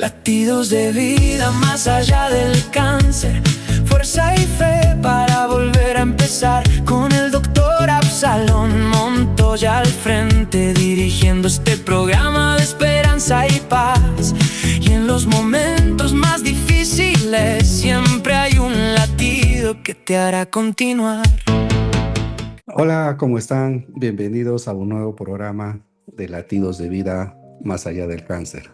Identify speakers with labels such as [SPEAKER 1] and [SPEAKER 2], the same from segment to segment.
[SPEAKER 1] Latidos de vida más allá del cáncer, fuerza y fe para volver a empezar. Con el doctor Absalón Montoya al frente, dirigiendo este programa de esperanza y paz. Y en los momentos más difíciles siempre hay un latido que te hará continuar.
[SPEAKER 2] Hola, ¿cómo están? Bienvenidos a un nuevo programa de Latidos de Vida más allá del cáncer.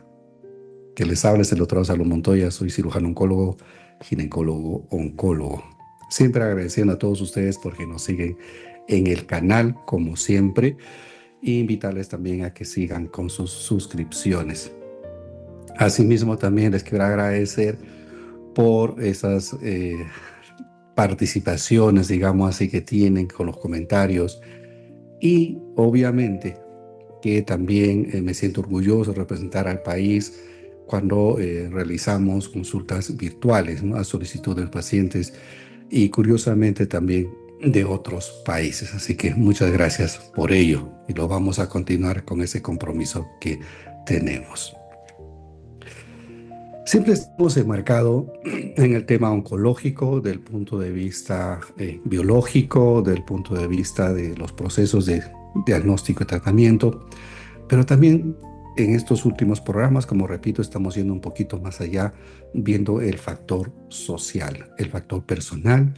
[SPEAKER 2] Que les habla es el doctor Absalón Montoya, soy cirujano oncólogo, ginecólogo, oncólogo. Siempre agradeciendo a todos ustedes porque nos siguen en el canal, como siempre, e invitarles también a que sigan con sus suscripciones. Asimismo, también les quiero agradecer por esas participaciones, digamos así, que tienen con los comentarios, y obviamente que también me siento orgulloso de representar al país cuando realizamos consultas virtuales, ¿no?, a solicitud de los pacientes y curiosamente también de otros países. Así que muchas gracias por ello y lo vamos a continuar con ese compromiso que tenemos. Siempre estamos enmarcados en el tema oncológico, del punto de vista biológico, del punto de vista de los procesos de diagnóstico y tratamiento, pero también en estos últimos programas, como repito, estamos yendo un poquito más allá, viendo el factor social, el factor personal.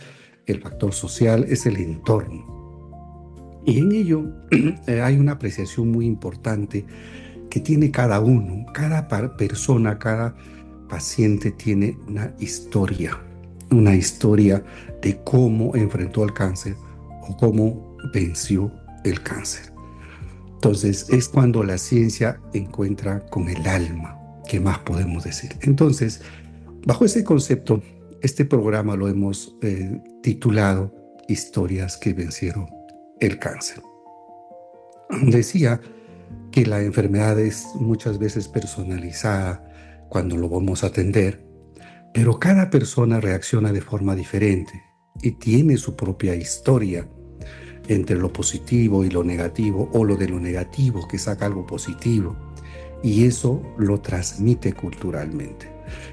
[SPEAKER 2] El factor social es el entorno. Y en ello hay una apreciación muy importante que tiene cada uno, cada persona, cada paciente tiene una historia de cómo enfrentó el cáncer o cómo venció el cáncer. Entonces es cuando la ciencia encuentra con el alma, ¿qué más podemos decir? Entonces, bajo ese concepto, este programa lo hemos titulado Historias que vencieron el cáncer. Decía que la enfermedad es muchas veces personalizada cuando lo vamos a atender, pero cada persona reacciona de forma diferente y tiene su propia historia entre lo positivo y lo negativo, o lo de lo negativo que saca algo positivo, y eso lo transmite culturalmente.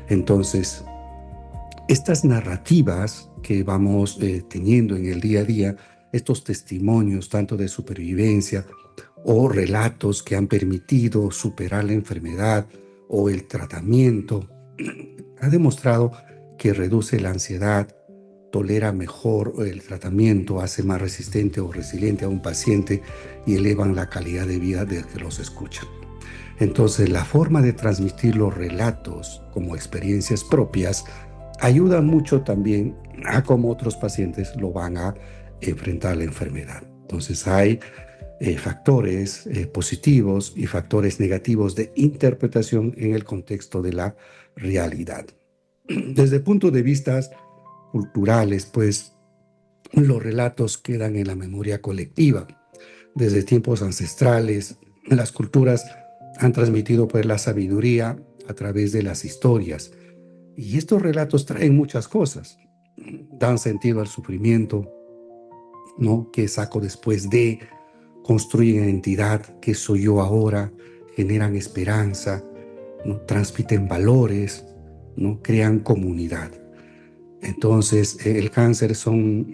[SPEAKER 2] Entonces, estas narrativas que vamos teniendo en el día a día, estos testimonios tanto de supervivencia o relatos que han permitido superar la enfermedad o el tratamiento, ha demostrado que reduce la ansiedad, tolera mejor el tratamiento, hace más resistente o resiliente a un paciente y elevan la calidad de vida del que los escucha. Entonces, la forma de transmitir los relatos como experiencias propias ayuda mucho también a cómo otros pacientes lo van a enfrentar la enfermedad. Entonces, hay factores positivos y factores negativos de interpretación en el contexto de la realidad. Desde el punto de vista culturales, pues los relatos quedan en la memoria colectiva. Desde tiempos ancestrales, las culturas han transmitido pues la sabiduría a través de las historias. Y estos relatos traen muchas cosas. Dan sentido al sufrimiento, ¿no?, que saco después de, construyen identidad, que soy yo ahora, generan esperanza, ¿no?, transmiten valores, ¿no?, crean comunidad. Entonces, en el cáncer son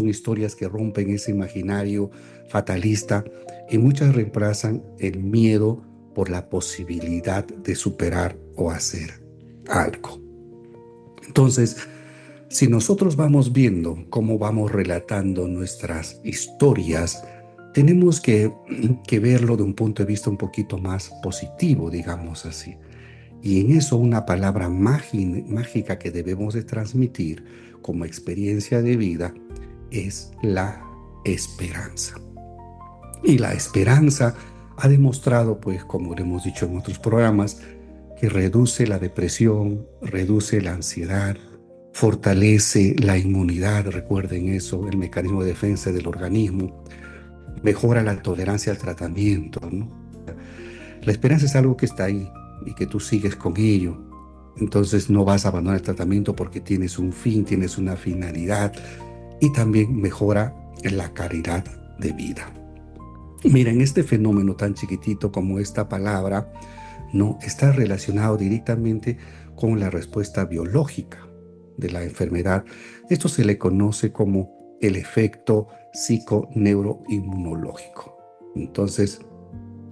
[SPEAKER 2] historias que rompen ese imaginario fatalista y muchas reemplazan el miedo por la posibilidad de superar o hacer algo. Entonces, si nosotros vamos viendo cómo vamos relatando nuestras historias, tenemos que verlo de un punto de vista un poquito más positivo, digamos así. Y en eso una palabra mágica que debemos de transmitir como experiencia de vida es la esperanza. Y la esperanza ha demostrado, pues, como lo hemos dicho en otros programas, que reduce la depresión, reduce la ansiedad, fortalece la inmunidad, recuerden eso, el mecanismo de defensa del organismo, mejora la tolerancia al tratamiento, ¿no? La esperanza es algo que está ahí y que tú sigues con ello. Entonces no vas a abandonar el tratamiento porque tienes un fin, tienes una finalidad, y también mejora la calidad de vida. Miren, este fenómeno tan chiquitito como esta palabra no está relacionado directamente con la respuesta biológica de la enfermedad. Esto se le conoce como el efecto psiconeuroinmunológico. Entonces,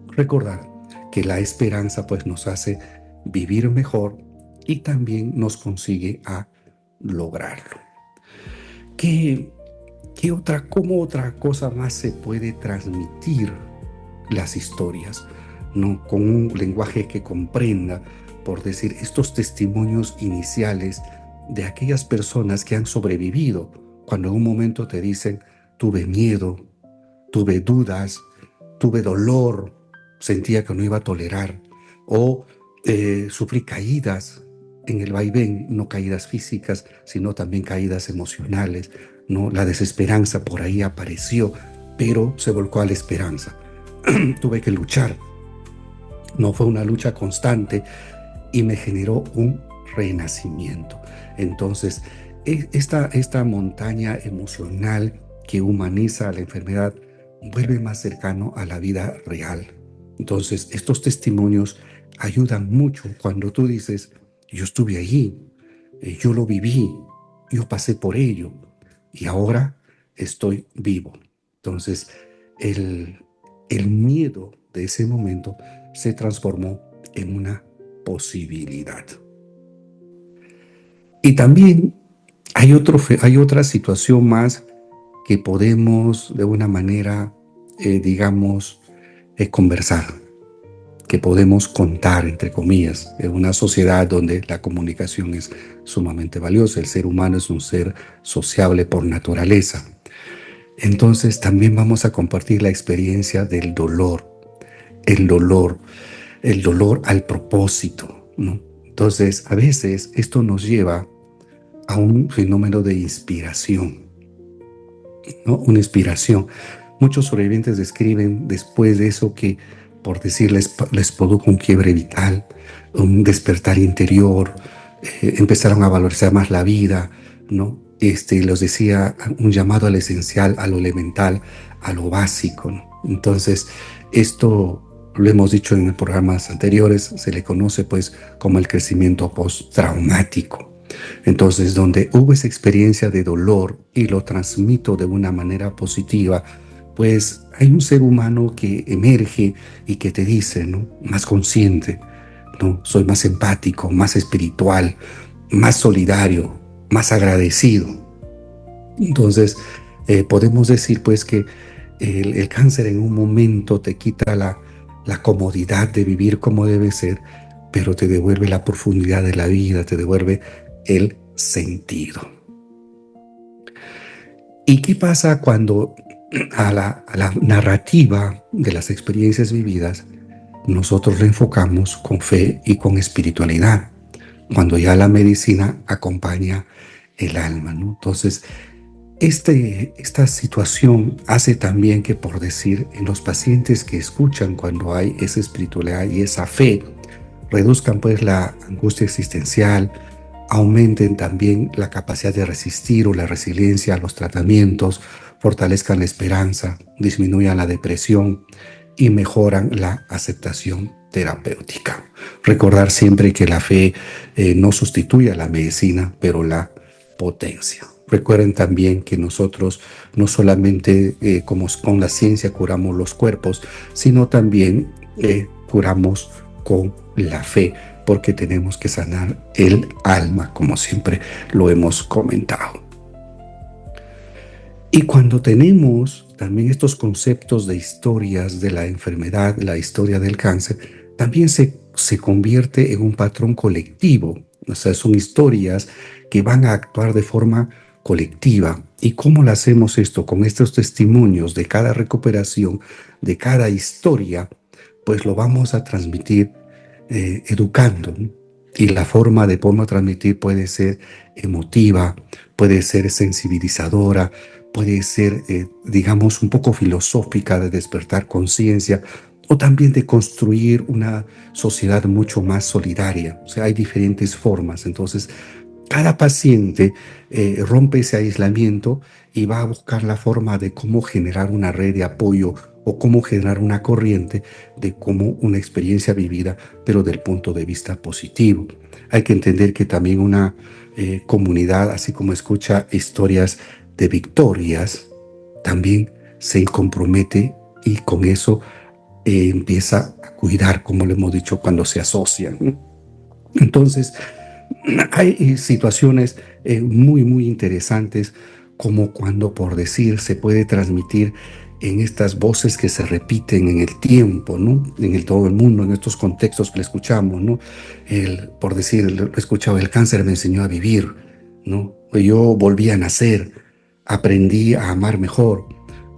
[SPEAKER 2] recordar que la esperanza pues nos hace vivir mejor y también nos consigue a lograrlo. ¿Cómo otra cosa más se puede transmitir las historias, ¿no? Con un lenguaje que comprenda, por decir, estos testimonios iniciales de aquellas personas que han sobrevivido, cuando en un momento te dicen, tuve miedo, tuve dudas, tuve dolor, sentía que no iba a tolerar, o sufrí caídas en el vaivén, no caídas físicas, sino también caídas emocionales, ¿no? La desesperanza por ahí apareció, pero se volcó a la esperanza. Tuve que luchar, no fue una lucha constante y me generó un renacimiento. Entonces, esta montaña emocional que humaniza la enfermedad vuelve más cercano a la vida real. Entonces, estos testimonios ayudan mucho cuando tú dices, yo estuve allí, yo lo viví, yo pasé por ello y ahora estoy vivo. Entonces, el miedo de ese momento se transformó en una posibilidad. Y también hay otra situación más que podemos de una manera, conversar, que podemos contar, entre comillas, en una sociedad donde la comunicación es sumamente valiosa. El ser humano es un ser sociable por naturaleza. Entonces también vamos a compartir la experiencia del dolor, el dolor al propósito, ¿no? Entonces, a veces esto nos lleva a un fenómeno de inspiración, ¿no? Una inspiración. Muchos sobrevivientes describen después de eso que, por decirles, les produjo un quiebre vital, un despertar interior, empezaron a valorizar más la vida, ¿no? Les decía, un llamado al esencial, a lo elemental, a lo básico, ¿no? Entonces, esto lo hemos dicho en programas anteriores, se le conoce pues como el crecimiento postraumático. Entonces, donde hubo esa experiencia de dolor y lo transmito de una manera positiva, pues hay un ser humano que emerge y que te dice, ¿no? Más consciente, ¿no? Soy más empático, más espiritual, más solidario, más agradecido. Entonces, podemos decir pues que el cáncer en un momento te quita la comodidad de vivir como debe ser, pero te devuelve la profundidad de la vida, te devuelve el sentido. ¿Y qué pasa cuando a la narrativa de las experiencias vividas nosotros la enfocamos con fe y con espiritualidad? Cuando ya la medicina acompaña el alma, ¿no? Entonces, esta situación hace también que, por decir, en los pacientes que escuchan cuando hay esa espiritualidad y esa fe, reduzcan pues la angustia existencial, aumenten también la capacidad de resistir o la resiliencia a los tratamientos, fortalezcan la esperanza, disminuyan la depresión y mejoran la aceptación terapéutica. Recordar siempre que la fe no sustituye a la medicina, pero la potencia. Recuerden también que nosotros no solamente como con la ciencia curamos los cuerpos, sino también curamos con la fe, porque tenemos que sanar el alma, como siempre lo hemos comentado. Y cuando tenemos también estos conceptos de historias de la enfermedad, la historia del cáncer, también se convierte en un patrón colectivo. O sea, son historias que van a actuar de forma colectiva. ¿Y cómo lo hacemos esto? Con estos testimonios de cada recuperación, de cada historia, pues lo vamos a transmitir educando, ¿no? Y la forma de cómo transmitir puede ser emotiva, puede ser sensibilizadora, puede ser, un poco filosófica, de despertar conciencia, o también de construir una sociedad mucho más solidaria. O sea, hay diferentes formas. Entonces, cada paciente rompe ese aislamiento y va a buscar la forma de cómo generar una red de apoyo o cómo generar una corriente de cómo una experiencia vivida, pero del punto de vista positivo. Hay que entender que también una comunidad, así como escucha historias de victorias, también se compromete y con eso empieza a cuidar, como le hemos dicho, cuando se asocian, ¿no? Entonces, hay situaciones muy interesantes, como cuando, por decir, se puede transmitir en estas voces que se repiten en el tiempo, ¿no? Todo el mundo, en estos contextos que le escuchamos, ¿no? Por decir, lo he escuchado, el cáncer me enseñó a vivir, ¿no? Yo volví a nacer, aprendí a amar mejor,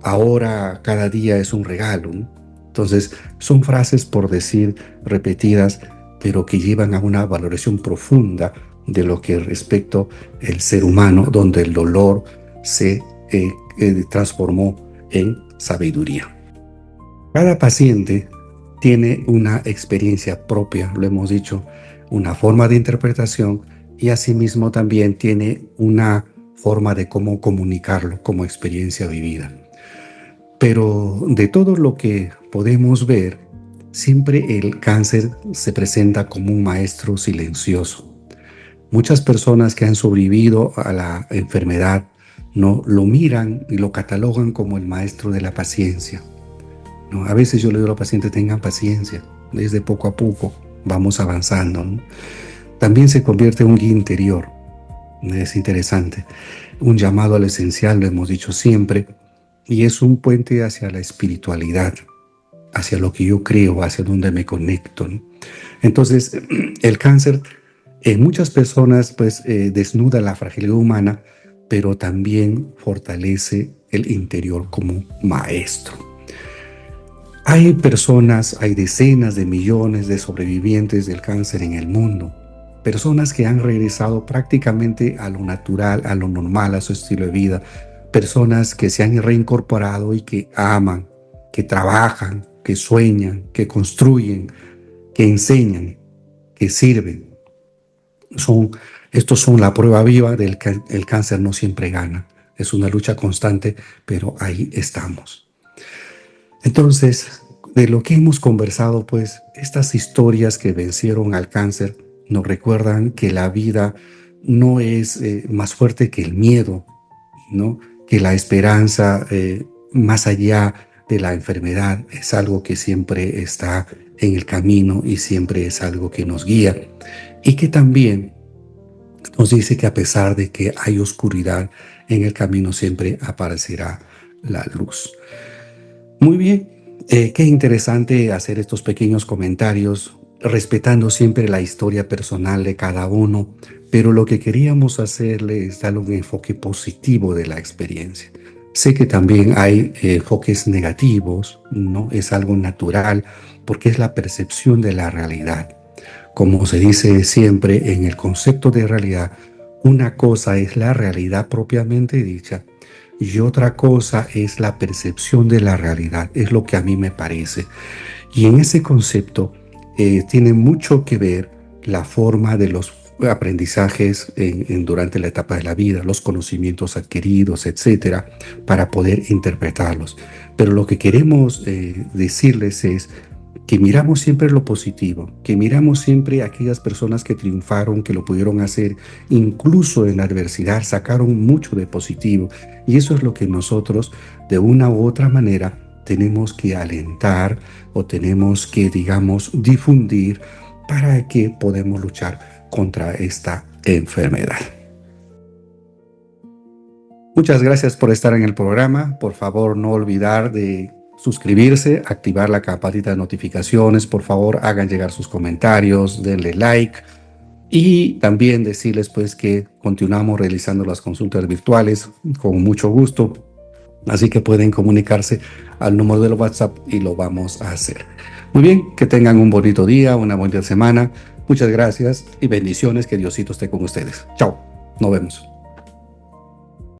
[SPEAKER 2] ahora cada día es un regalo, ¿no? Entonces, son frases, por decir, repetidas, pero que llevan a una valoración profunda de lo que respecto el ser humano, donde el dolor se transformó en sabiduría. Cada paciente tiene una experiencia propia, lo hemos dicho, una forma de interpretación, y asimismo también tiene una forma de cómo comunicarlo como experiencia vivida. Pero de todo lo que podemos ver, siempre el cáncer se presenta como un maestro silencioso. Muchas personas que han sobrevivido a la enfermedad no lo miran y lo catalogan como el maestro de la paciencia, ¿no? A veces yo le digo a los pacientes: tengan paciencia, desde poco a poco vamos avanzando, ¿no? También se convierte en un guía interior. Es interesante, un llamado al esencial, lo hemos dicho siempre, y es un puente hacia la espiritualidad, hacia lo que yo creo, hacia donde me conecto, ¿no? Entonces, el cáncer en muchas personas pues desnuda la fragilidad humana, pero también fortalece el interior como maestro. Hay personas, hay decenas de millones de sobrevivientes del cáncer en el mundo, personas que han regresado prácticamente a lo natural, a lo normal, a su estilo de vida, personas que se han reincorporado y que aman, que trabajan, que sueñan, que construyen, que enseñan, que sirven. Estos son la prueba viva del que el cáncer no siempre gana. Es una lucha constante, pero ahí estamos. Entonces, de lo que hemos conversado, pues, estas historias que vencieron al cáncer nos recuerdan que la vida no es más fuerte que el miedo, ¿no? Que la esperanza, más allá de la enfermedad, es algo que siempre está en el camino y siempre es algo que nos guía. Y que también nos dice que a pesar de que hay oscuridad en el camino, siempre aparecerá la luz. Muy bien, qué interesante hacer estos pequeños comentarios, respetando siempre la historia personal de cada uno, pero lo que queríamos hacerle es darle un enfoque positivo de la experiencia. Sé que también hay enfoques negativos, ¿no? Es algo natural, porque es la percepción de la realidad. Como se dice siempre en el concepto de realidad, una cosa es la realidad propiamente dicha y otra cosa es la percepción de la realidad, es lo que a mí me parece. Y en ese concepto tiene mucho que ver la forma de los aprendizajes durante la etapa de la vida, los conocimientos adquiridos, etcétera, para poder interpretarlos. Pero lo que queremos decirles es que miramos siempre lo positivo, que miramos siempre a aquellas personas que triunfaron, que lo pudieron hacer, incluso en la adversidad, sacaron mucho de positivo. Y eso es lo que nosotros, de una u otra manera, tenemos que alentar o tenemos que, digamos, difundir para que podamos luchar contra esta enfermedad. Muchas gracias por estar en el programa. Por favor, no olvidar de suscribirse, activar la campanita de notificaciones. Por favor, hagan llegar sus comentarios, denle like. Y también decirles pues que continuamos realizando las consultas virtuales con mucho gusto. Así que pueden comunicarse al número del WhatsApp y lo vamos a hacer. Muy bien, que tengan un bonito día, una bonita semana. Muchas gracias y bendiciones. Que Diosito esté con ustedes. Chao, nos vemos.